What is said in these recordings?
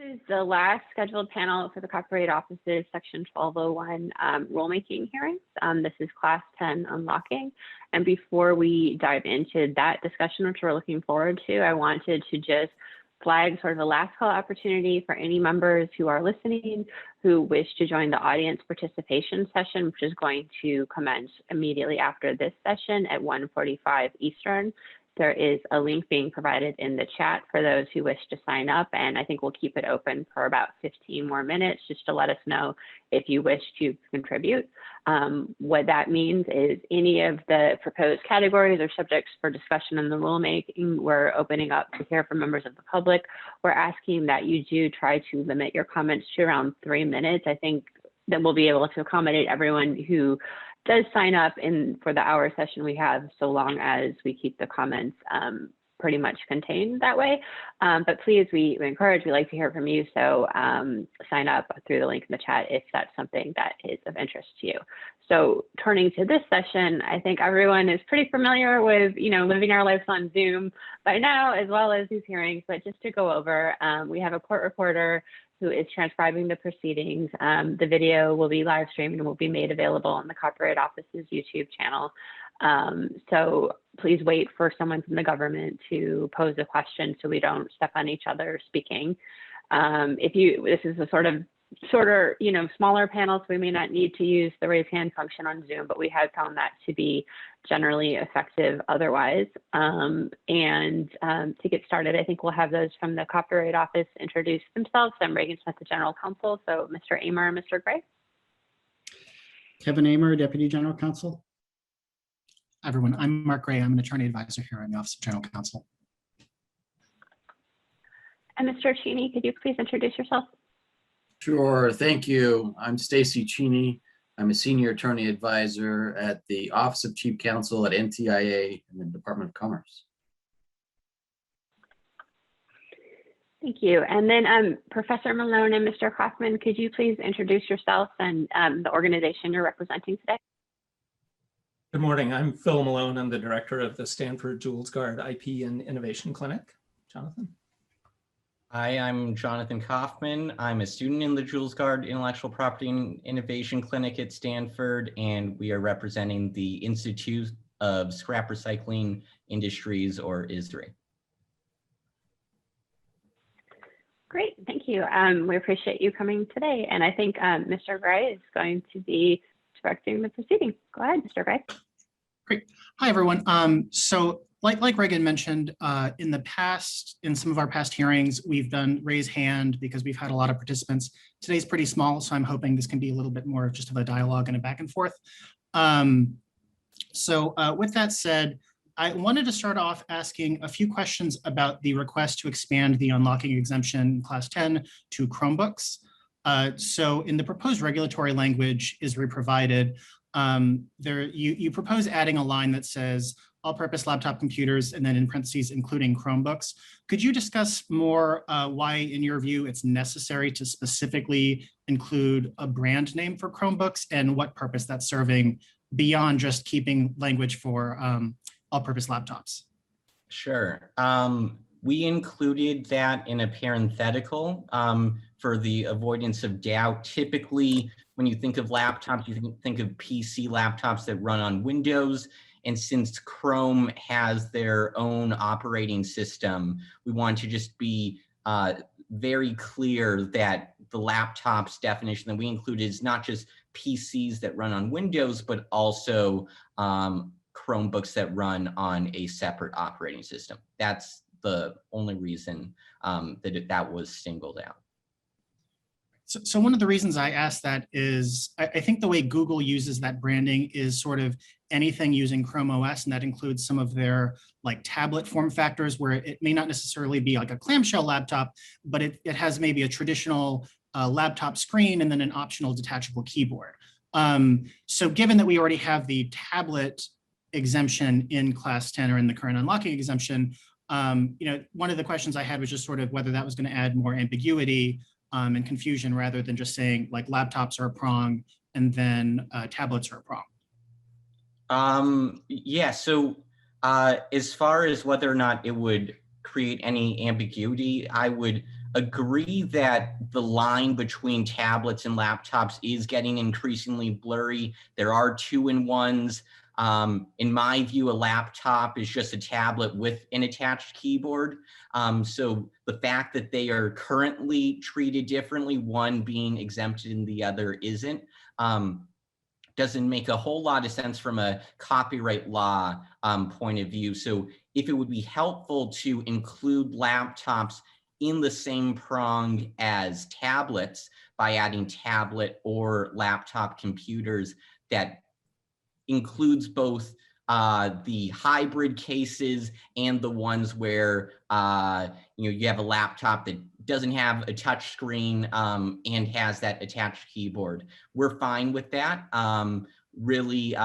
This is the last scheduled panel for the Copyright Office's Section 1201 rulemaking hearings. This is Class 10 unlocking. And before we dive into that discussion, which we're looking forward to, I wanted to just flag sort of a last call opportunity for any members who are listening who wish to join the audience participation session, which is going to commence immediately after this session at 1:45 Eastern. There is a link being provided in the chat for those who wish to sign up, and I think we'll keep it open for about 15 more minutes just to let us know if you wish to contribute. What that means is any of the proposed categories or subjects for discussion in the rulemaking, we're opening up to hear from members of the public. We're asking that you do try to limit your comments to around 3 minutes. I think that we'll be able to accommodate everyone who does sign up in for the hour session we have, so long as we keep the comments pretty much contained that way. But please, we encourage, we like to hear from you. So sign up through the link in the chat if that's something that is of interest to you. So turning to this session, I think everyone is pretty familiar with, living our lives on Zoom by now, as well as these hearings. But just to go over, we have a court reporter who is transcribing the proceedings. The video will be live streamed and will be made available on the Copyright Office's YouTube channel. So please wait for someone from the government to pose a question so we don't step on each other speaking. This is a shorter, smaller panel, so we may not need to use the raise hand function on Zoom, but we have found that to be generally effective otherwise. To get started, I think we'll have those from the Copyright Office introduce themselves. I'm Reagan Smith, the General Counsel. So Mr. Amer and Mr. Gray. Kevin Amer, Deputy General Counsel. Hi, everyone. I'm Mark Gray. I'm an attorney advisor here in the Office of General Counsel. And Mr. Cheney, could you please introduce yourself? Sure, thank you. I'm Stacy Cheney. I'm a senior attorney advisor at the Office of Chief Counsel at NTIA in the Department of Commerce. Thank you. And then Professor Malone and Mr. Kaufman, could you please introduce yourself and the organization you're representing today? Good morning. I'm Phil Malone. I'm the director of the Stanford Jules Guard IP and Innovation Clinic. Jonathan. Hi, I'm Jonathan Kaufman. I'm a student in the Jules Guard Intellectual Property and Innovation Clinic at Stanford, and we are representing the Institute of Scrap Recycling Industries, or ISRI. Great, thank you. We appreciate you coming today. And I think Mr. Gray is going to be directing the proceeding. Go ahead, Mr. Gray. Great. Hi, everyone. So like Reagan mentioned, in some of our past hearings, we've done raise hand because we've had a lot of participants. Today's pretty small, so I'm hoping this can be a little bit more just of a dialogue and a back and forth. With that said, I wanted to start off asking a few questions about the request to expand the unlocking exemption in Class 10 to Chromebooks. So in the proposed regulatory language is provided, you propose adding a line that says all-purpose laptop computers, and then in parentheses, including Chromebooks. Could you discuss more why, in your view, it's necessary to specifically include a brand name for Chromebooks and what purpose that's serving beyond just keeping language for all-purpose laptops? Sure. We included that in a parenthetical for the avoidance of doubt. Typically, when you think of laptops, you can think of PC laptops that run on Windows. And since Chrome has their own operating system, we want to just be very clear that the laptops definition that we included is not just PCs that run on Windows, but also Chromebooks that run on a separate operating system. That's the only reason that was singled out. So one of the reasons I asked that is I think the way Google uses that branding is sort of anything using Chrome OS, and that includes some of their like tablet form factors where it may not necessarily be like a clamshell laptop, but it has maybe a traditional laptop screen and then an optional detachable keyboard. So given that we already have the tablet exemption in Class 10 or in the current unlocking exemption, one of the questions I had was just sort of whether that was going to add more ambiguity and confusion rather than just saying like laptops are a prong and then tablets are a prong. Yeah, so as far as whether or not it would create any ambiguity, I would agree that the line between tablets and laptops is getting increasingly blurry. There are 2-in-1s. In my view, a laptop is just a tablet with an attached keyboard. So the fact that they are currently treated differently, one being exempted and the other isn't, doesn't make a whole lot of sense from a copyright law point of view. So if it would be helpful to include laptops in the same prong as tablets by adding tablet or laptop computers, that includes both the hybrid cases and the ones where you have a laptop that doesn't have a touch screen and has that attached keyboard. We're fine with that. Really,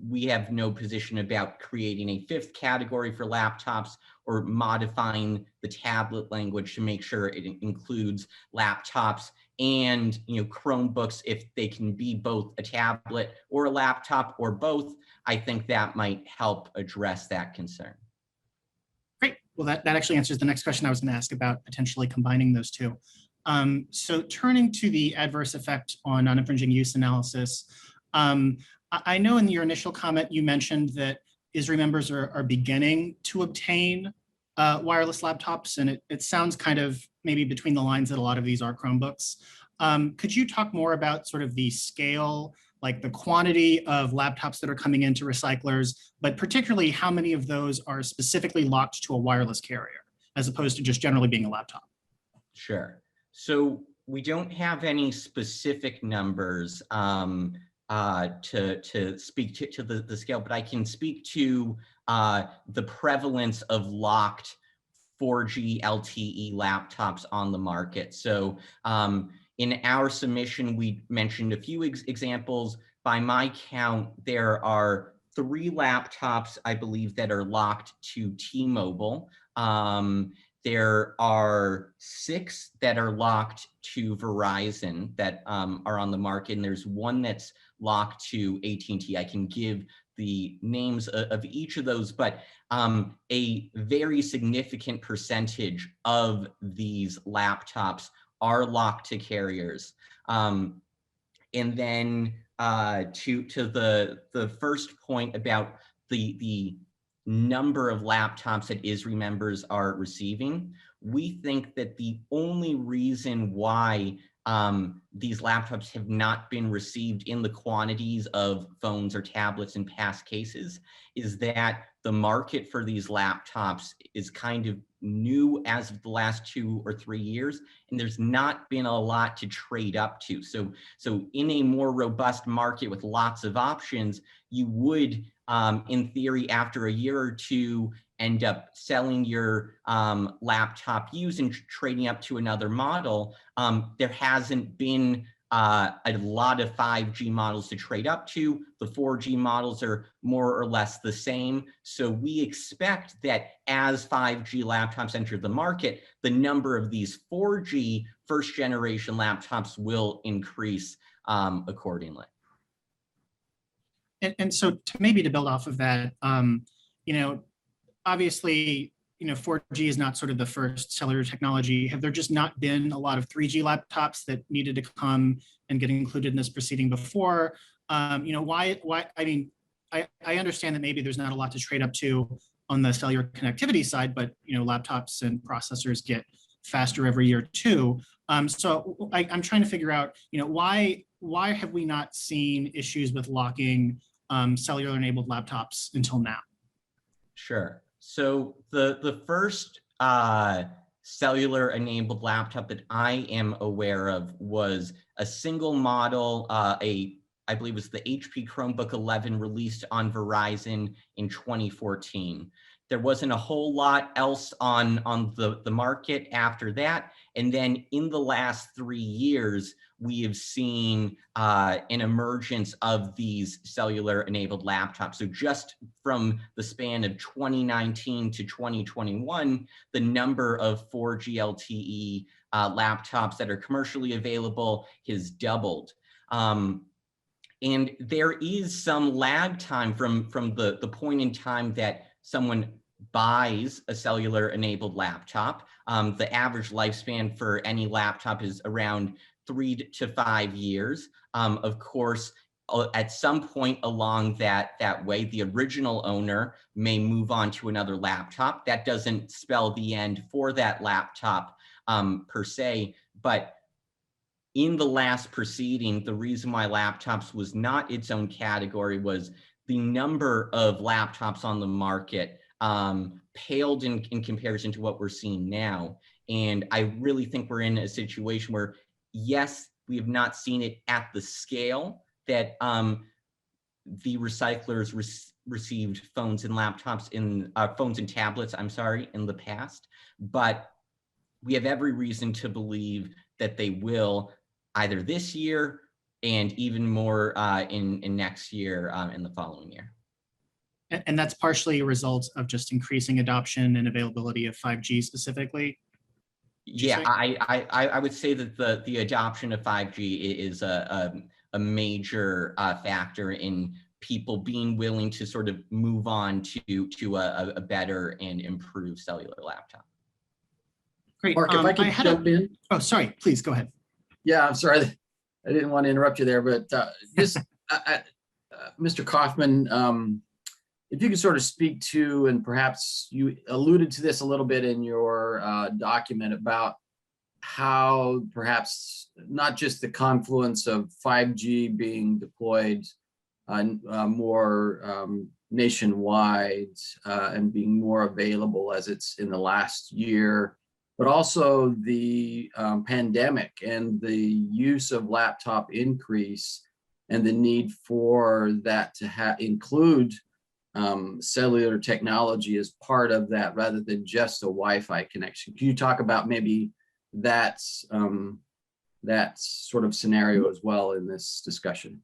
we have no position about creating a 5th category for laptops or modifying the tablet language to make sure it includes laptops and Chromebooks. If they can be both a tablet or a laptop or both, I think that might help address that concern. Great. Well, that actually answers the next question I was going to ask about potentially combining those two. So turning to the adverse effect on non-infringing use analysis, I know in your initial comment you mentioned that ISRI members are beginning to obtain wireless laptops, and it sounds kind of maybe between the lines that a lot of these are Chromebooks. Could you talk more about sort of the scale, like the quantity of laptops that are coming into recyclers, but particularly how many of those are specifically locked to a wireless carrier, as opposed to just generally being a laptop? Sure. So we don't have any specific numbers to speak to the scale, but I can speak to the prevalence of locked 4G LTE laptops on the market. So in our submission, we mentioned a few examples. By my count, there are 3 laptops, I believe, that are locked to T-Mobile. There are 6 that are locked to Verizon that are on the market, and there's 1 that's locked to AT&T. I can give the names of each of those, but a very significant percentage of these laptops are locked to carriers. And then to the first point about the number of laptops that ISRI members are receiving, we think that the only reason why these laptops have not been received in the quantities of phones or tablets in past cases is that the market for these laptops is kind of new as of the last 2 or 3 years, and there's not been a lot to trade up to. So in a more robust market with lots of options, you would, in theory, after a year or 2, end up selling your laptop used and trading up to another model. There hasn't been a lot of 5G models to trade up to. The 4G models are more or less the same. So we expect that as 5G laptops enter the market, the number of these 4G first generation laptops will increase accordingly. And so to build off of that, obviously, 4G is not sort of the first cellular technology. Have there just not been a lot of 3G laptops that needed to come and get included in this proceeding before? Why? I mean, I understand that maybe there's not a lot to trade up to on the cellular connectivity side, but laptops and processors get faster every year too. So I'm trying to figure out, why have we not seen issues with locking cellular enabled laptops until now? Sure. So the first cellular enabled laptop that I am aware of was a single model, I believe it was the HP Chromebook 11 released on Verizon in 2014. There wasn't a whole lot else on the market after that. And then in the last 3 years, we have seen an emergence of these cellular enabled laptops. So just from the span of 2019 to 2021, the number of 4G LTE laptops that are commercially available has doubled. And there is some lag time from the point in time that someone buys a cellular enabled laptop. The average lifespan for any laptop is around 3 to 5 years. Of course, at some point along that way, the original owner may move on to another laptop. That doesn't spell the end for that laptop per se, but in the last proceeding, the reason why laptops was not its own category was the number of laptops on the market paled in comparison to what we're seeing now. And I really think we're in a situation where, yes, we have not seen it at the scale that the recyclers received phones and laptops in phones and tablets, I'm sorry, in the past, but we have every reason to believe that they will either this year and even more in next year in the following year. And that's partially a result of just increasing adoption and availability of 5G specifically? Yeah, I would say that the adoption of 5G is a major factor in people being willing to sort of move on to a better and improved cellular laptop. Great. Mark, if I could jump in. Oh, sorry, please go ahead. Yeah, I'm sorry. I didn't want to interrupt you there, but just Mr. Kaufman, if you could sort of speak to, and perhaps you alluded to this a little bit in your document about how perhaps not just the confluence of 5G being deployed more nationwide and being more available as it's in the last year, but also the pandemic and the use of laptop increase and the need for that to include cellular technology as part of that rather than just a Wi-Fi connection. Can you talk about maybe that sort of scenario as well in this discussion?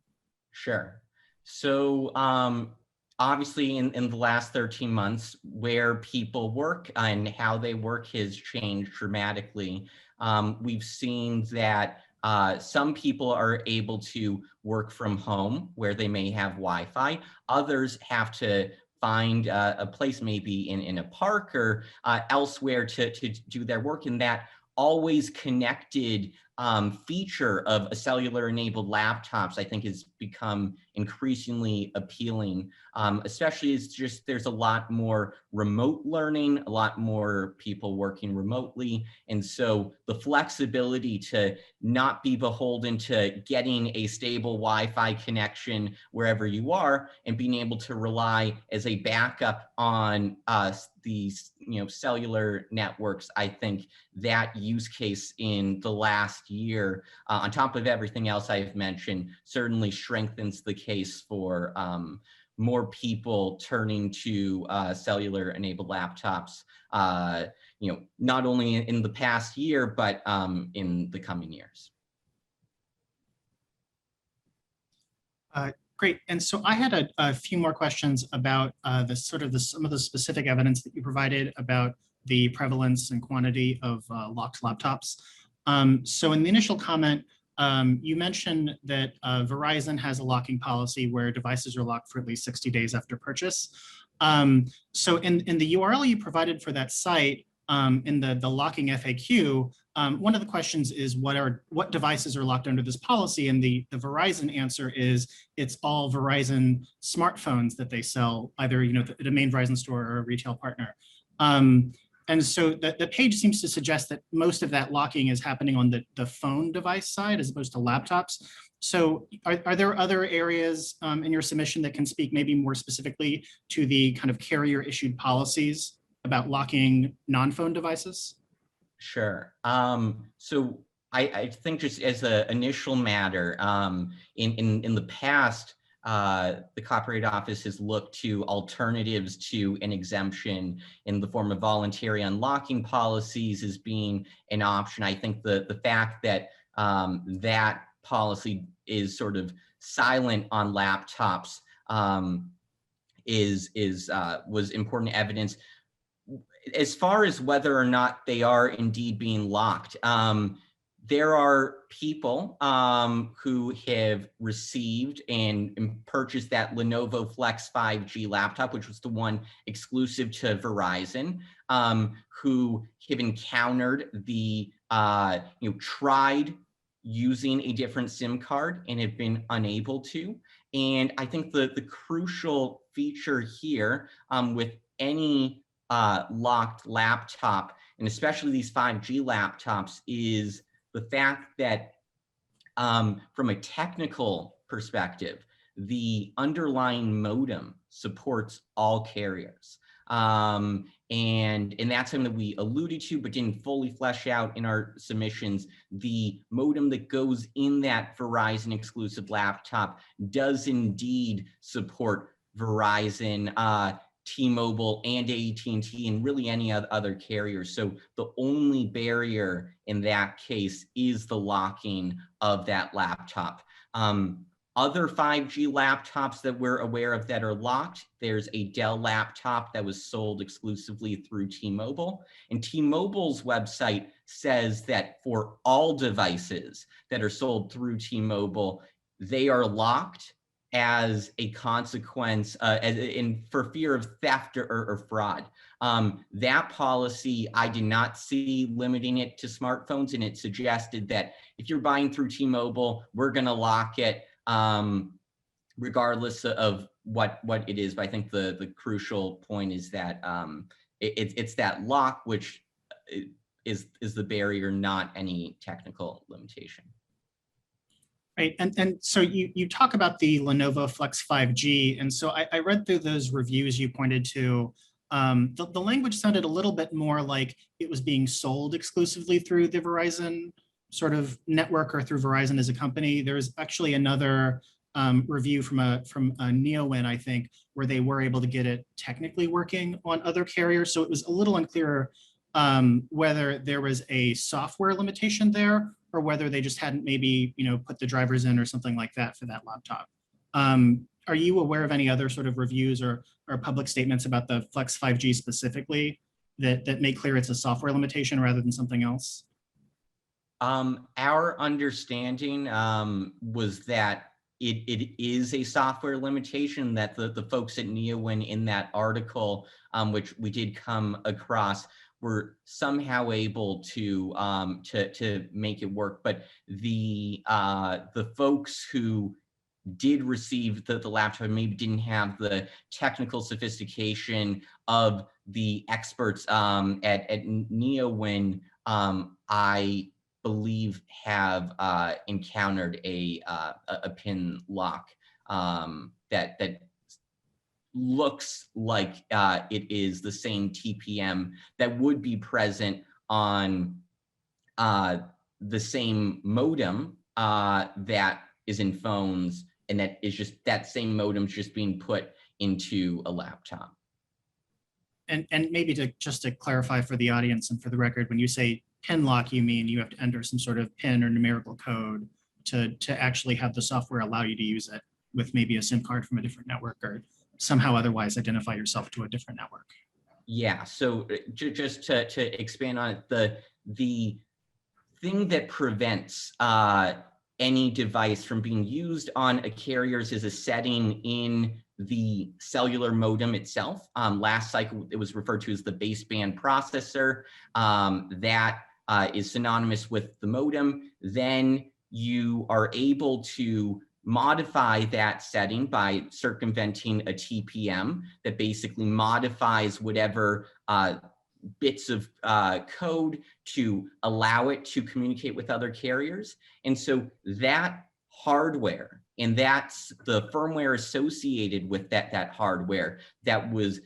Sure. So obviously in the last 13 months, where people work and how they work has changed dramatically. We've seen that some people are able to work from home where they may have Wi-Fi. Others have to find a place maybe in a park or elsewhere to do their work, and that always connected feature of a cellular enabled laptops, I think, has become increasingly appealing, especially as just there's a lot more remote learning, a lot more people working remotely. And so the flexibility to not be beholden to getting a stable Wi-Fi connection wherever you are and being able to rely as a backup on these cellular networks, I think that use case in the last year, on top of everything else I've mentioned, certainly strengthens the case for more people turning to cellular enabled laptops, not only in the past year, but in the coming years. Great. And so I had a few more questions about some of the specific evidence that you provided about the prevalence and quantity of locked laptops. So in the initial comment, you mentioned that Verizon has a locking policy where devices are locked for at least 60 days after purchase. So in the URL you provided for that site, in the locking FAQ, one of the questions is what devices are locked under this policy, and the Verizon answer is it's all Verizon smartphones that they sell, either at a main Verizon store or a retail partner. And so the page seems to suggest that most of that locking is happening on the phone device side as opposed to laptops. So are there other areas in your submission that can speak maybe more specifically to the kind of carrier issued policies about locking non-phone devices? Sure. So I think just as an initial matter, in the past, the Copyright Office has looked to alternatives to an exemption in the form of voluntary unlocking policies as being an option. I think the fact that that policy is sort of silent on laptops was important evidence. As far as whether or not they are indeed being locked, there are people who have received and purchased that Lenovo Flex 5G laptop, which was the one exclusive to Verizon, who have encountered the, tried using a different SIM card and have been unable to. And I think the crucial feature here with any locked laptop, and especially these 5G laptops, is the fact that from a technical perspective, the underlying modem supports all carriers. And that's something that we alluded to, but didn't fully flesh out in our submissions. The modem that goes in that Verizon exclusive laptop does indeed support Verizon, T-Mobile, and AT&T, and really any other carrier. So the only barrier in that case is the locking of that laptop. Other 5G laptops that we're aware of that are locked, there's a Dell laptop that was sold exclusively through T-Mobile. And T-Mobile's website says that for all devices that are sold through T-Mobile, they are locked as a consequence, for fear of theft or fraud. That policy, I did not see limiting it to smartphones, and it suggested that if you're buying through T-Mobile, we're gonna lock it regardless of what it is. But I think the crucial point is that it's that lock, which is the barrier, not any technical limitation. Right, and so you talk about the Lenovo Flex 5G, and so I read through those reviews you pointed to. The language sounded a little bit more like it was being sold exclusively through the Verizon sort of network or through Verizon as a company. There's actually another review from a NeoWin, I think, where they were able to get it technically working on other carriers. So it was a little unclear whether there was a software limitation there or whether they just hadn't maybe put the drivers in or something like that for that laptop. Are you aware of any other sort of reviews or public statements about the Flex 5G specifically that make clear it's a software limitation rather than something else? Our understanding was that it is a software limitation, that the folks at NeoWin in that article, which we did come across, were somehow able to make it work. But the folks who did receive the laptop maybe didn't have the technical sophistication of the experts at NeoWin, I believe have encountered a pin lock that looks like it is the same TPM that would be present on the same modem that is in phones, and that is just that same modem just being put into a laptop. And maybe just to clarify for the audience and for the record, when you say pin lock, you mean you have to enter some sort of pin or numerical code to actually have the software allow you to use it with maybe a SIM card from a different network, or somehow otherwise identify yourself to a different network. Yeah, so just to expand on it, the thing that prevents any device from being used on a carrier's is a setting in the cellular modem itself. Last cycle, it was referred to as the baseband processor. That is synonymous with the modem. Then you are able to modify that setting by circumventing a TPM that basically modifies whatever bits of code to allow it to communicate with other carriers. And so that hardware, and that's the firmware associated with that hardware that was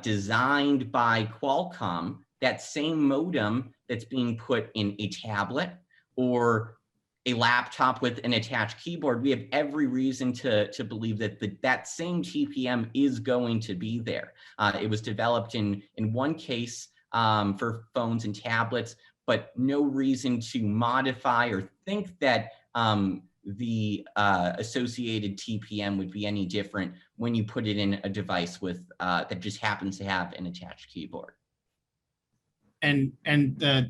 designed by Qualcomm, that same modem that's being put in a tablet or a laptop with an attached keyboard, we have every reason to believe that that same TPM is going to be there. It was developed in one case for phones and tablets, but no reason to modify or think that the associated TPM would be any different when you put it in a device with that just happens to have an attached keyboard. And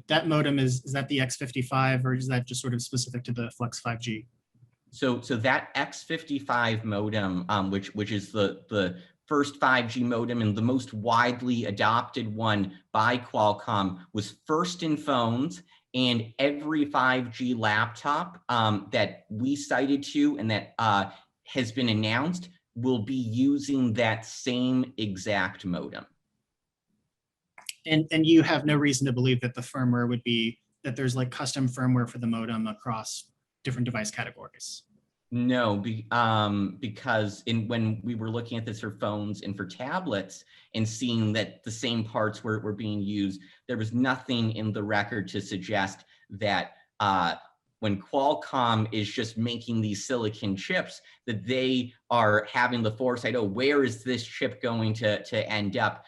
that modem is that the X55, or is that just sort of specific to the Flex 5G? So that X55 modem, which is the first 5G modem and the most widely adopted one by Qualcomm, was first in phones, and every 5G laptop that we cited to and that has been announced will be using that same exact modem. And you have no reason to believe that the firmware would be, that there's like custom firmware for the modem across different device categories? No, because when we were looking at this for phones and for tablets and seeing that the same parts were being used, there was nothing in the record to suggest that when Qualcomm is just making these silicon chips, that they are having the foresight, oh, where is this chip going to end up?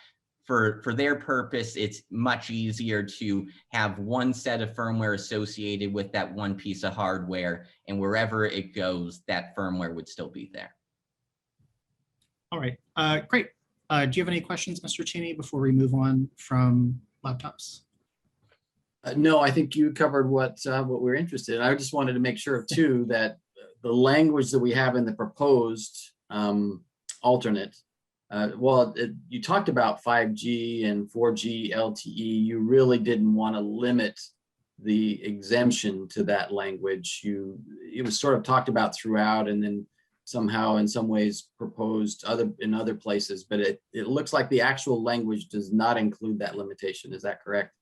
For their purpose, it's much easier to have one set of firmware associated with that one piece of hardware, and wherever it goes, that firmware would still be there. All right, great. Do you have any questions, Mr. Cheney, before we move on from laptops? No, I think you covered what we're interested in. I just wanted to make sure too that the language that we have in the proposed alternate, you talked about 5G and 4G LTE. You really didn't want to limit the exemption to that language. It was sort of talked about throughout, and then somehow in some ways proposed in other places, but it looks like the actual language does not include that limitation. Is that correct?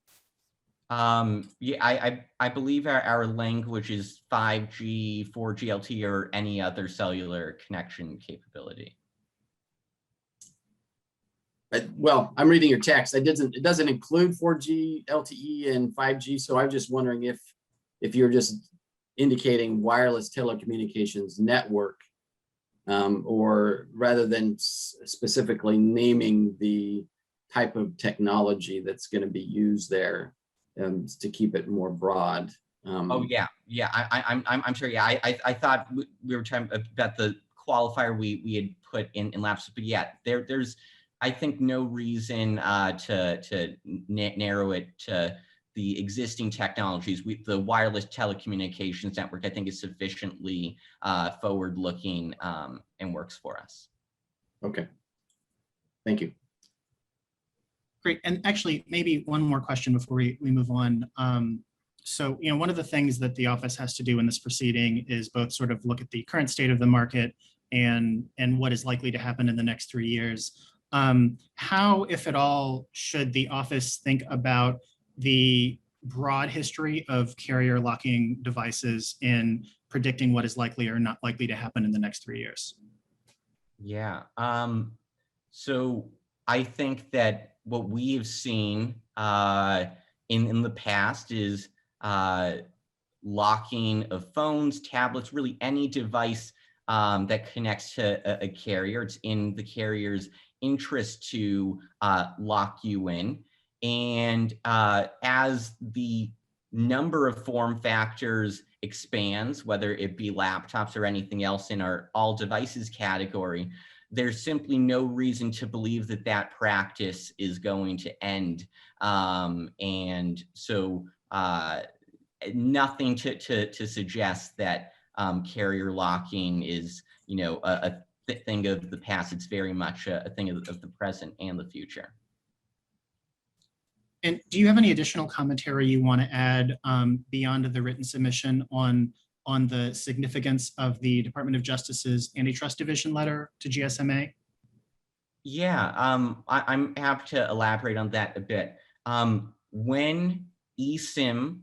Yeah, I believe our language is 5G, 4G LTE, or any other cellular connection capability. Well, I'm reading your text. It doesn't include 4G LTE and 5G. So I'm just wondering if you're just indicating wireless telecommunications network, or rather than specifically naming the type of technology that's going to be used there, to keep it more broad. Oh yeah, I'm sure. Yeah, I thought we were talking about the qualifier we had put in lapses, but yeah, there's I think no reason to narrow it to the existing technologies. The wireless telecommunications network, I think, is sufficiently forward-looking and works for us. Okay, thank you. Great, and actually, maybe one more question before we move on. So, one of the things that the office has to do in this proceeding is both sort of look at the current state of the market and what is likely to happen in the next 3 years. How, if at all, should the office think about the broad history of carrier locking devices in predicting what is likely or not likely to happen in the next 3 years? Yeah, so I think that what we have seen in the past is locking of phones, tablets, really any device that connects to a carrier. It's in the carrier's interest to lock you in. And as the number of form factors expands, whether it be laptops or anything else in our all devices category, there's simply no reason to believe that that practice is going to end. And so nothing to suggest that carrier locking is, a thing of the past. It's very much a thing of the present and the future. And do you have any additional commentary you want to add beyond the written submission on the significance of the Department of Justice's Antitrust Division letter to GSMA? Yeah, I'm happy to elaborate on that a bit. When eSIM,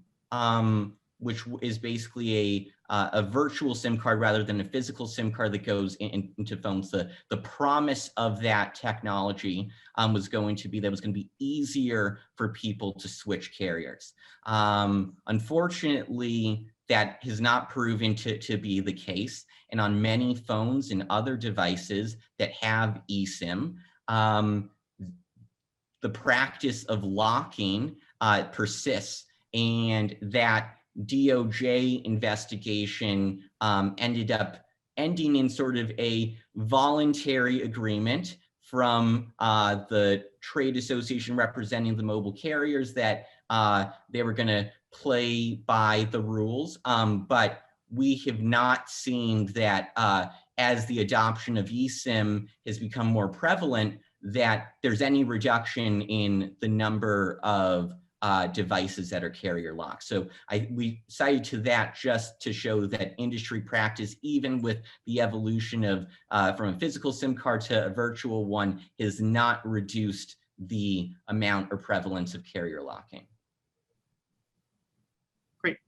which is basically a virtual SIM card rather than a physical SIM card that goes into phones, the promise of that technology was going to be easier for people to switch carriers. Unfortunately, that has not proven to be the case. And on many phones and other devices that have eSIM, the practice of locking persists, and that DOJ investigation ended up ending in sort of a voluntary agreement from the trade association representing the mobile carriers that they were going to play by the rules, but we have not seen that as the adoption of eSIM has become more prevalent, that there's any reduction in the number of devices that are carrier locked. So we cited to that just to show that industry practice, even with the evolution of from a physical SIM card to a virtual one, has not reduced the amount or prevalence of carrier locking. Great.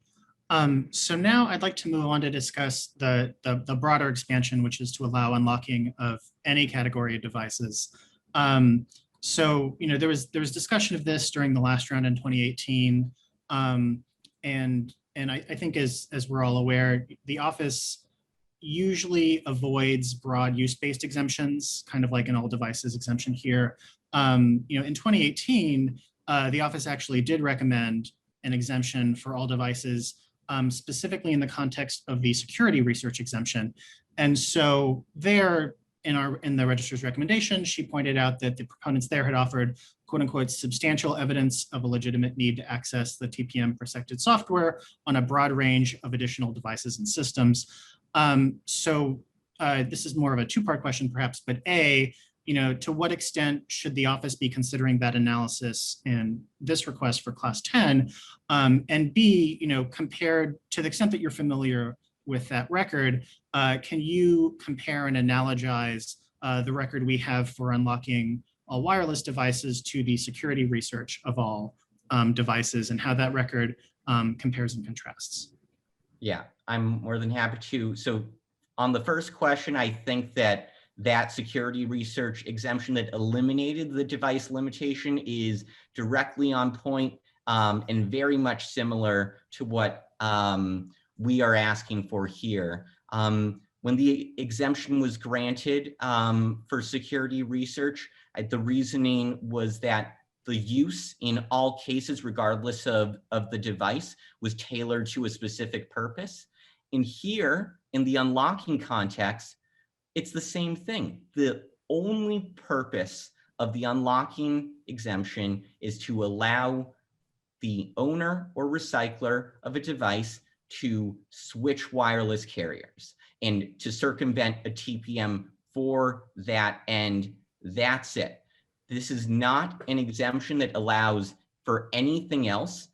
So now I'd like to move on to discuss the broader expansion, which is to allow unlocking of any category of devices. So, there was discussion of this during the last round in 2018. And I think as we're all aware, the office usually avoids broad use-based exemptions, kind of like an all devices exemption here. In 2018, the office actually did recommend an exemption for all devices, specifically in the context of the security research exemption. And so there, in the registrar's recommendation, she pointed out that the proponents there had offered, quote unquote, substantial evidence of a legitimate need to access the TPM protected software on a broad range of additional devices and systems. This is more of a two-part question perhaps, but A, to what extent should the office be considering that analysis in this request for class 10? And B, compared to the extent that you're familiar with that record, can you compare and analogize the record we have for unlocking all wireless devices to the security research of all devices and how that record compares and contrasts? Yeah, I'm more than happy to. So on the first question, I think that security research exemption that eliminated the device limitation is directly on point and very much similar to what we are asking for here. When the exemption was granted for security research, the reasoning was that the use in all cases, regardless of the device, was tailored to a specific purpose. And here, in the unlocking context, it's the same thing. The only purpose of the unlocking exemption is to allow the owner or recycler of a device to switch wireless carriers and to circumvent a TPM for that end. That's it. This is not an exemption that allows for anything else.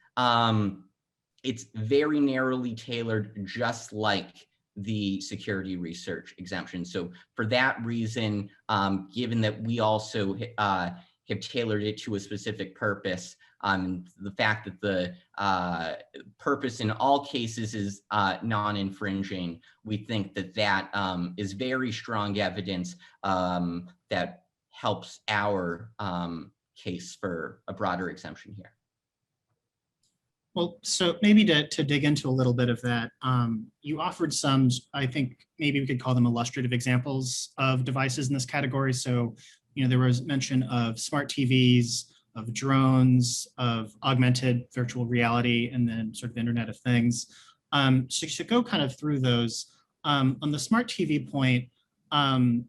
It's very narrowly tailored, just like the security research exemption. So for that reason, given that we also have tailored it to a specific purpose, the fact that the purpose in all cases is non-infringing, we think that is very strong evidence that helps our case for a broader exemption here. Well, so maybe to dig into a little bit of that, you offered some, I think maybe we could call them illustrative examples of devices in this category. So, there was mention of smart TVs, of drones, of augmented virtual reality, and then sort of Internet of Things. So to go kind of through those, on the smart TV point,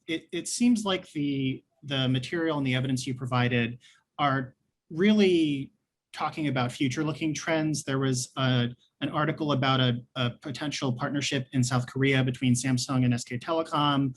it seems like the material and the evidence you provided are really talking about future-looking trends. There was an article about a potential partnership in South Korea between Samsung and SK Telecom,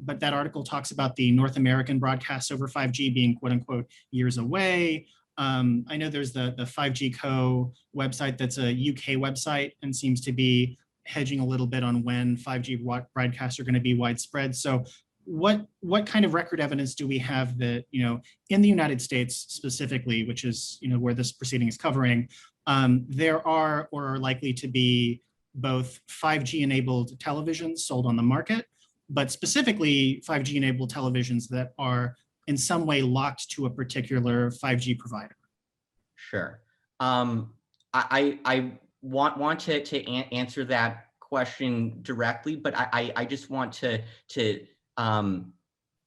but that article talks about the North American broadcasts over 5G being quote-unquote years away. I know there's the 5G Co website that's a UK website and seems to be hedging a little bit on when 5G broadcasts are going to be widespread. So what kind of record evidence do we have that, in the United States specifically, which is, where this proceeding is covering, there are or are likely to be both 5G enabled televisions sold on the market, but specifically 5G enabled televisions that are in some way locked to a particular 5G provider? Sure. I want to answer that question directly, but I just want to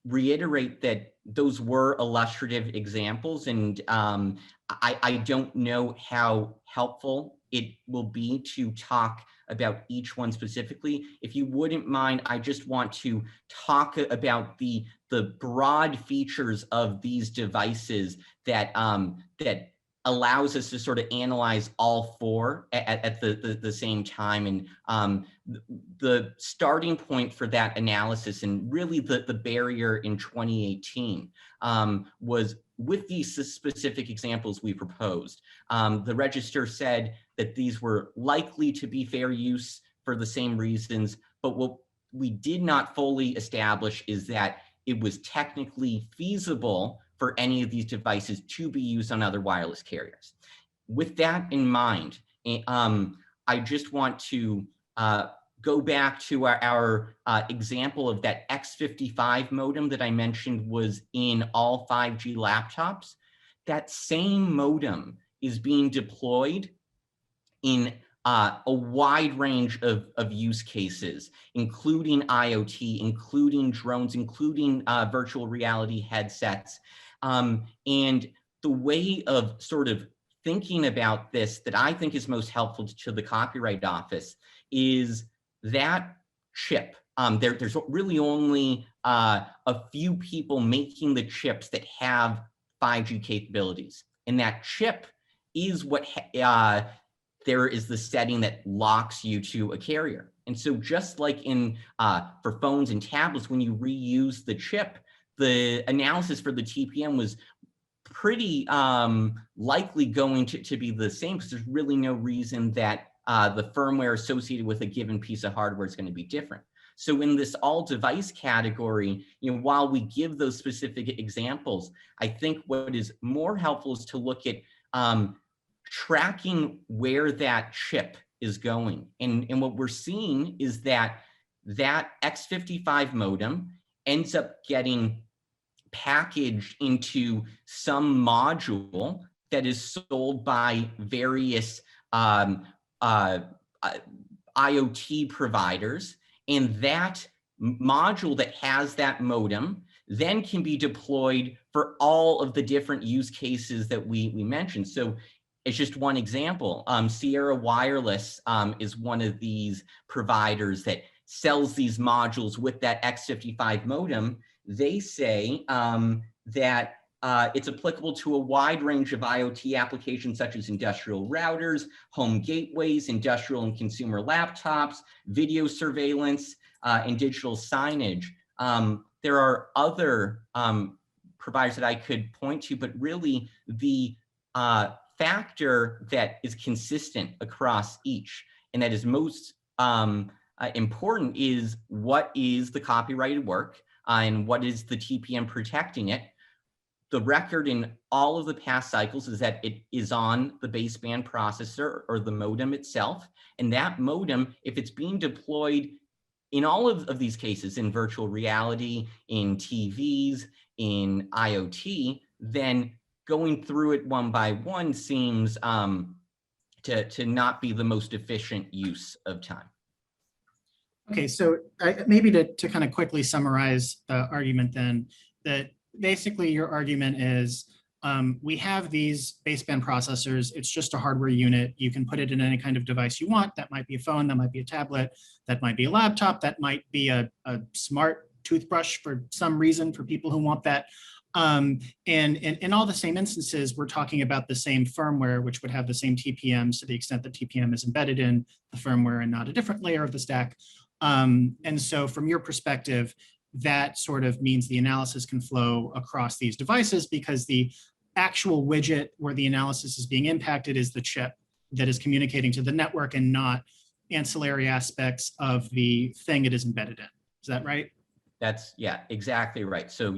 reiterate that those were illustrative examples, and I don't know how helpful it will be to talk about each one specifically. If you wouldn't mind, I just want to talk about the broad features of these devices that that allows us to sort of analyze all four at the same time. And the starting point for that analysis, and really the barrier in 2018, was with these specific examples we proposed. The register said that these were likely to be fair use for the same reasons, but what we did not fully establish is that it was technically feasible for any of these devices to be used on other wireless carriers. With that in mind, I just want to go back to our example of that X55 modem that I mentioned was in all 5G laptops. That same modem is being deployed in a wide range of use cases, including IoT, including drones, including virtual reality headsets. And the way of sort of thinking about this that I think is most helpful to the Copyright Office is that chip. There's really only a few people making the chips that have 5G capabilities. And that chip is what there is the setting that locks you to a carrier. And so just like in for phones and tablets, when you reuse the chip, the analysis for the TPM was pretty likely going to be the same, because there's really no reason that the firmware associated with a given piece of hardware is going to be different. So in this all device category, while we give those specific examples, I think what is more helpful is to look at tracking where that chip is going. And what we're seeing is that that X55 modem ends up getting packaged into some module that is sold by various IoT providers. And that module that has that modem then can be deployed for all of the different use cases that we mentioned. So it's just one example. Sierra Wireless is one of these providers that sells these modules with that X55 modem. They say that it's applicable to a wide range of IoT applications such as industrial routers, home gateways, industrial and consumer laptops, video surveillance, and digital signage. There are other providers that I could point to, but really the factor that is consistent across each and that is most important is what is the copyrighted work and what is the TPM protecting it. The record in all of the past cycles is that it is on the baseband processor or the modem itself. And that modem, if it's being deployed in all of these cases, in virtual reality, in TVs, in IoT, then going through it one by one seems to not be the most efficient use of time. Okay, so maybe to kind of quickly summarize the argument then, that basically your argument is we have these baseband processors. It's just a hardware unit. You can put it in any kind of device you want. That might be a phone, that might be a tablet, that might be a laptop, that might be a smart toothbrush for some reason for people who want that. And in all the same instances, we're talking about the same firmware, which would have the same TPMs to the extent that TPM is embedded in the firmware and not a different layer of the stack. And so from your perspective, that sort of means the analysis can flow across these devices because the actual widget where the analysis is being impacted is the chip that is communicating to the network and not ancillary aspects of the thing it is embedded in. Is that right? That's, yeah, exactly right. So,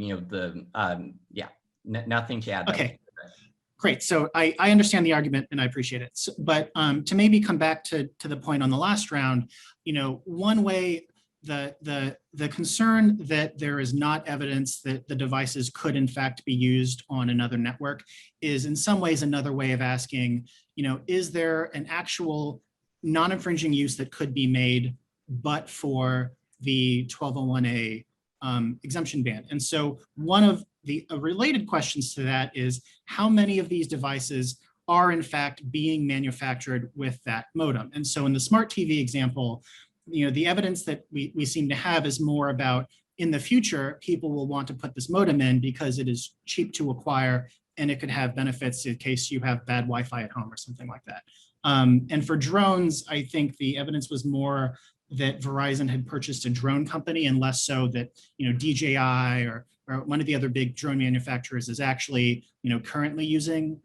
nothing to add. Okay, great. So I understand the argument and I appreciate it. So, but to maybe come back to the point on the last round, one way the concern that there is not evidence that the devices could in fact be used on another network is in some ways another way of asking, is there an actual non-infringing use that could be made but for the 1201A exemption band. And so one of the related questions to that is how many of these devices are in fact being manufactured with that modem. And so in the smart TV example, the evidence that we seem to have is more about in the future, people will want to put this modem in because it is cheap to acquire and it could have benefits in case you have bad Wi-Fi at home or something like that. And for drones, I think the evidence was more that Verizon had purchased a drone company and less so that DJI or one of the other big drone manufacturers is actually currently using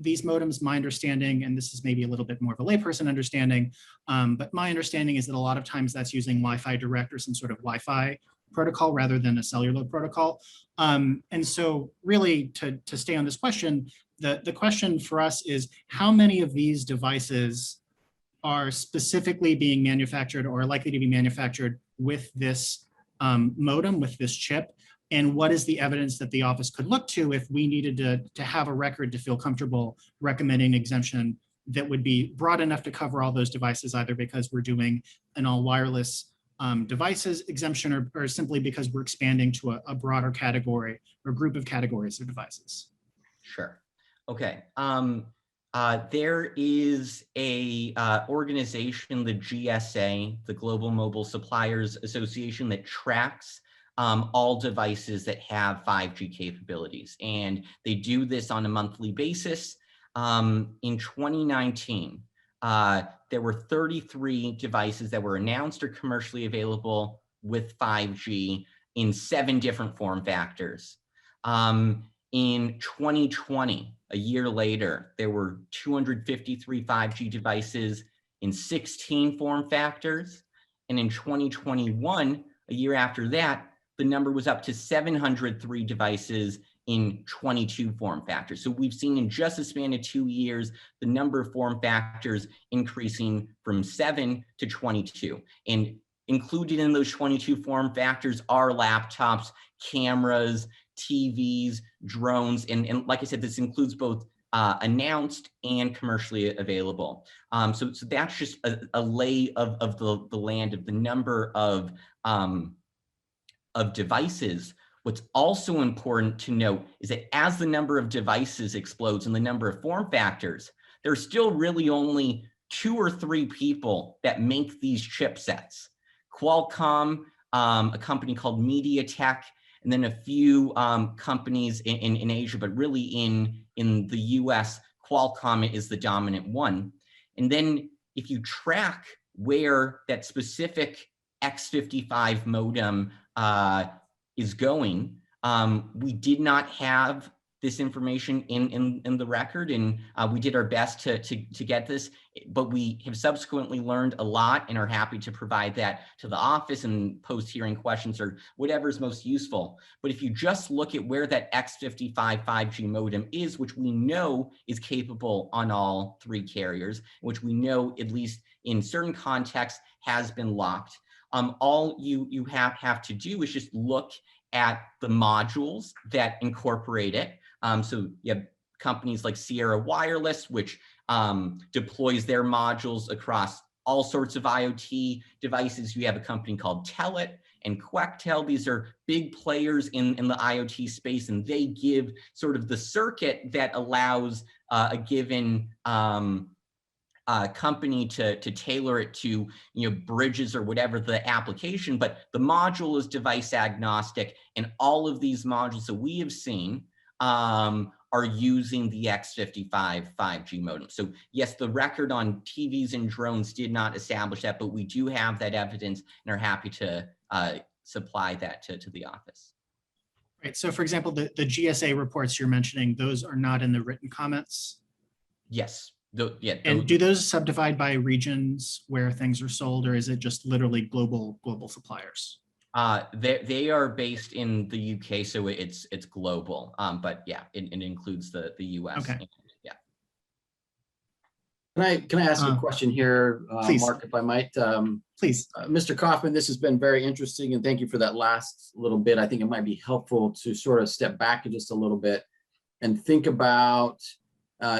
these modems. My understanding, and this is maybe a little bit more of a layperson understanding, but my understanding is that a lot of times that's using Wi-Fi Direct or some sort of Wi-Fi protocol rather than a cellular protocol. And so really to stay on this question, the question for us is how many of these devices are specifically being manufactured or likely to be manufactured with this modem, with this chip, and what is the evidence that the office could look to if we needed to have a record to feel comfortable recommending exemption that would be broad enough to cover all those devices, either because we're doing an all wireless devices exemption or simply because we're expanding to a broader category or group of categories of devices. Sure. Okay. There is a organization, the GSA, the Global Mobile Suppliers Association, that tracks all devices that have 5G capabilities. And they do this on a monthly basis. In 2019, there were 33 devices that were announced or commercially available with 5G in 7 different form factors. In 2020, a year later, there were 253 5G devices in 16 form factors. And in 2021, a year after that, the number was up to 703 devices in 22 form factors. So we've seen in just a span of 2 years, the number of form factors increasing from 7 to 22. And included in those 22 form factors are laptops, cameras, TVs, drones, and like I said, this includes both announced and commercially available. So that's just a lay of the land of the number of devices. What's also important to note is that as the number of devices explodes and the number of form factors, there's still really only 2 or 3 people that make these chipsets. Qualcomm, a company called MediaTek, and then a few companies in Asia, but really in the US, Qualcomm is the dominant one. And then if you track where that specific X55 modem is going, we did not have this information in the record, and we did our best to get this, but we have subsequently learned a lot and are happy to provide that to the office and post hearing questions or whatever is most useful. But if you just look at where that X55 5G modem is, which we know is capable on all 3 carriers, which we know at least in certain contexts has been locked, all you have to do is just look at the modules that incorporate it. So you have companies like Sierra Wireless, which deploys their modules across all sorts of IoT devices. You have a company called Telit and Quectel. These are big players in the IoT space, and they give sort of the circuit that allows a given company to tailor it to bridges or whatever the application, but the module is device agnostic, and all of these modules that we have seen are using the X55 5G modem. So yes, the record on TVs and drones did not establish that, but we do have that evidence and are happy to supply that to the office. Right. So for example, the GSA reports you're mentioning, those are not in the written comments? Yes. And do those subdivide by regions where things are sold, or is it just literally global suppliers? They are based in the UK, so it's global. But yeah, it includes the US. Okay. And, yeah. Can I ask a question here, Mark, if I might? Please. Mr. Kaufman, this has been very interesting, and thank you for that last little bit. I think it might be helpful to sort of step back just a little bit and think about,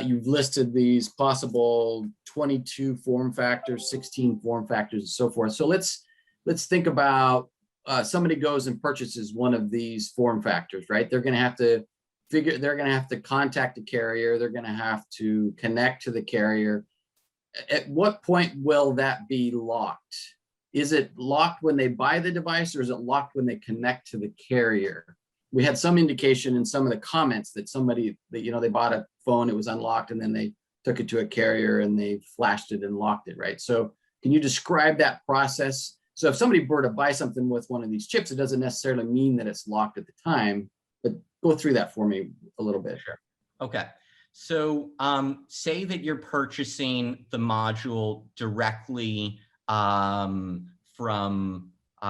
you've listed these possible 22 form factors, 16 form factors, and so forth. So let's think about somebody goes and purchases one of these form factors, right? They're going to have to contact the carrier. They're going to have to connect to the carrier. At what point will that be locked? Is it locked when they buy the device, or is it locked when they connect to the carrier? We had some indication in some of the comments that somebody that, they bought a phone, it was unlocked, and then they took it to a carrier and they flashed it and locked it, right? So can you describe that process? So if somebody were to buy something with one of these chips, it doesn't necessarily mean that it's locked at the time, but go through that for me a little bit. Sure. Okay. So say that you're purchasing the module directly from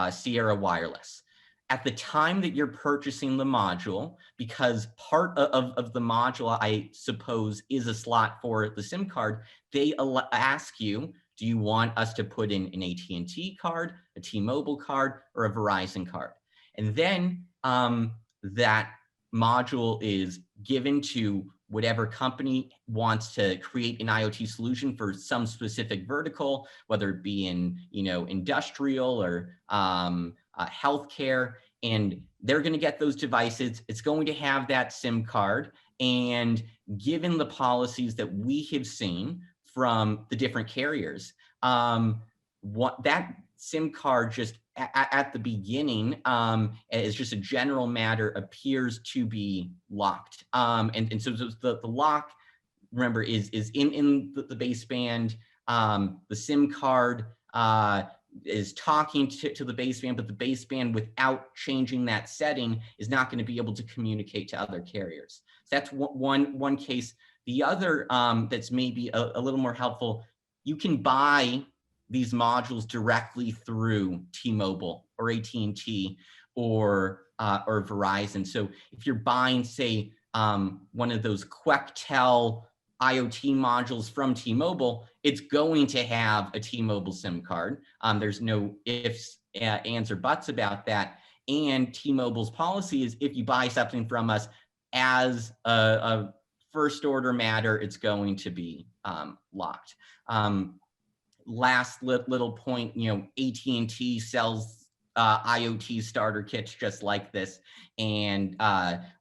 Sierra Wireless. At the time that you're purchasing the module, because part of the module, I suppose, is a slot for the SIM card, they ask you, do you want us to put in an AT&T card, a T-Mobile card, or a Verizon card? And then that module is given to whatever company wants to create an IoT solution for some specific vertical, whether it be in industrial or healthcare, and they're going to get those devices. It's going to have that SIM card, and given the policies that we have seen from the different carriers, that SIM card just at the beginning, as just a general matter, appears to be locked. And so the lock, remember, is in the baseband. The SIM card is talking to the baseband, but the baseband, without changing that setting, is not going to be able to communicate to other carriers. So that's one case. The other that's maybe a little more helpful, you can buy these modules directly through T-Mobile or AT&T or Verizon. So if you're buying, say, one of those Quectel IoT modules from T-Mobile, it's going to have a T-Mobile SIM card. There's no ifs, ands, or buts about that. And T-Mobile's policy is, if you buy something from us as a first order matter, it's going to be locked. Last little point, AT&T sells IoT starter kits just like this, and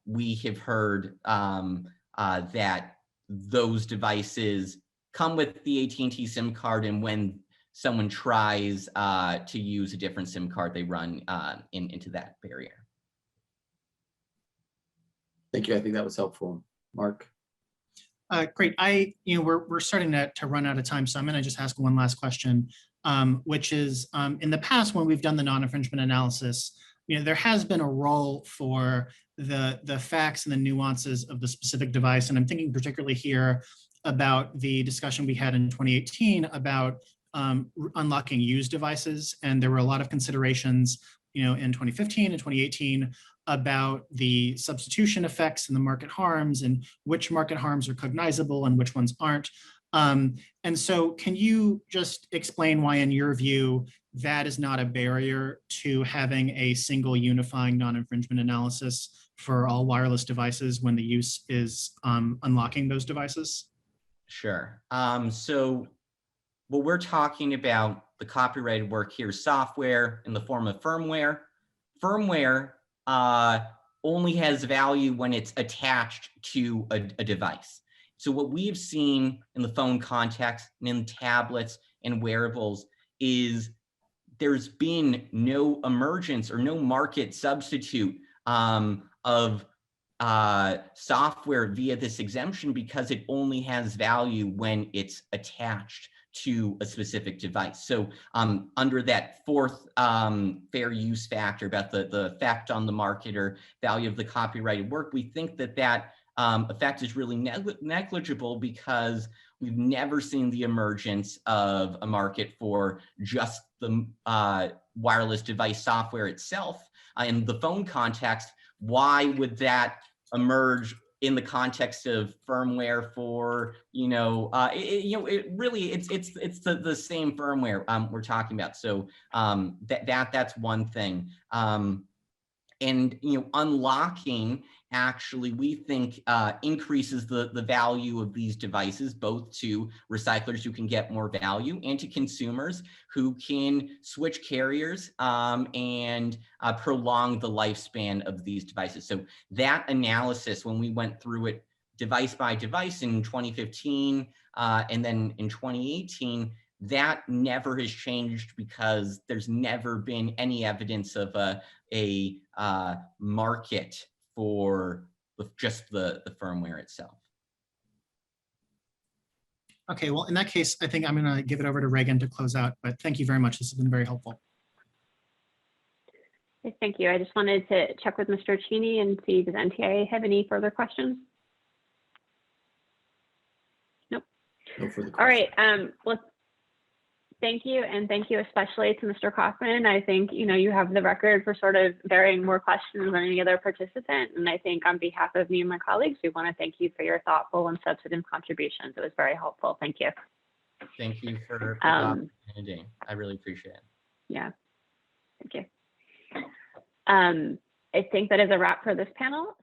we have heard that those devices come with the AT&T SIM card, and when someone tries to use a different SIM card, they run into that barrier. Thank you. I think that was helpful. Mark? Great. We're starting to run out of time, so I'm going to just ask one last question, which is, in the past, when we've done the non-infringement analysis, there has been a role for the facts and the nuances of the specific device, and I'm thinking particularly here about the discussion we had in 2018 about unlocking used devices, and there were a lot of considerations, in 2015 and 2018 about the substitution effects and the market harms, and which market harms are cognizable and which ones aren't. And so can you just explain why, in your view, that is not a barrier to having a single unifying non-infringement analysis for all wireless devices when the use is unlocking those devices? Sure. So what we're talking about, the copyrighted work here, is software in the form of firmware. Firmware only has value when it's attached to a device. So what we've seen in the phone context and in tablets and wearables is there's been no emergence or no market substitute of software via this exemption, because it only has value when it's attached to a specific device. So under that fourth fair use factor about the effect on the market or value of the copyrighted work, we think that effect is really negligible, because we've never seen the emergence of a market for just the wireless device software itself. In the phone context, why would that emerge in the context of firmware for, it really, it's the same firmware we're talking about. So that's one thing. And unlocking actually, we think, increases the value of these devices, both to recyclers who can get more value and to consumers who can switch carriers and prolong the lifespan of these devices. So that analysis, when we went through it device by device in 2015 and then in 2018, that never has changed because there's never been any evidence of a market for just the firmware itself. Okay, well, in that case, I think I'm going to give it over to Reagan to close out, but thank you very much. This has been very helpful. Okay, thank you. I just wanted to check with Mr. Cheney and see, does NTIA have any further questions? Nope. No further questions. All right. Well, thank you, and thank you especially to Mr. Kaufman. I think you have the record for sort of varying more questions than any other participant, and I think on behalf of me and my colleagues, we want to thank you for your thoughtful and substantive contributions. It was very helpful. Thank you. Thank you for the opportunity. I really appreciate it. Yeah, thank you. I think that is a wrap for this panel.